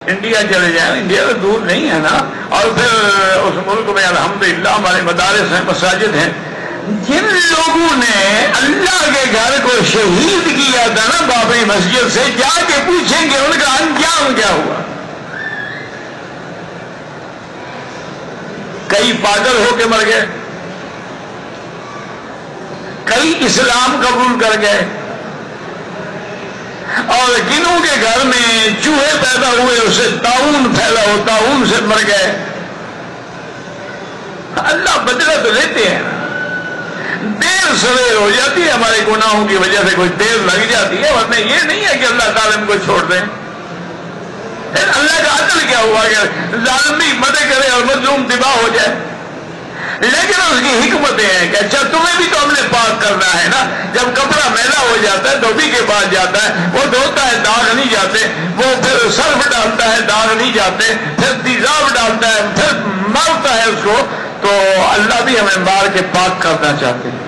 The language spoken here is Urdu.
انڈیا چلے جائیں، انڈیا تو دور نہیں ہے نا، اور پھر اس ملک میں الحمدللہ ہمارے مدارس ہیں، مساجد ہیں. جن لوگوں نے اللہ کے گھر کو شہید کیا تھا نا بابری مسجد سے، جا کے پوچھیں گے ان کا انجام کیا ہوا. کئی پاگل ہو کے مر گئے، کئی اسلام قبول کر گئے، اور جنہوں کے گھر میں چوہے پیدا ہوئے اسے طاعون پھیلا ہو، طاعون سے مر گئے. اللہ بدلہ تو لیتے ہیں نا. دیر سویر ہو جاتی ہے ہمارے گناہوں کی وجہ سے، کوئی دیر لگ جاتی ہے، ورنہ یہ نہیں ہے کہ اللہ تعالیٰ ان کو چھوڑ دیں. اللہ کا عدل کیا ہوا کہ ظالم بھی مدد کرے اور مظلوم تباہ ہو جائے. لیکن اس کی حکمتیں ہیں کہ اچھا تمہیں بھی تو ہم نے پاک کرنا ہے نا. جب کپڑا میلا ہو جاتا ہے دھوبی کے پاس جاتا ہے، وہ دھوتا ہے داغ نہیں جاتے، وہ پھر سرف ڈالتا ہے داغ نہیں جاتے، پھر تیزاب ڈالتا ہے، پھر مارتا ہے اس کو. تو اللہ بھی ہمیں مار کے پاک کرنا چاہتے ہیں.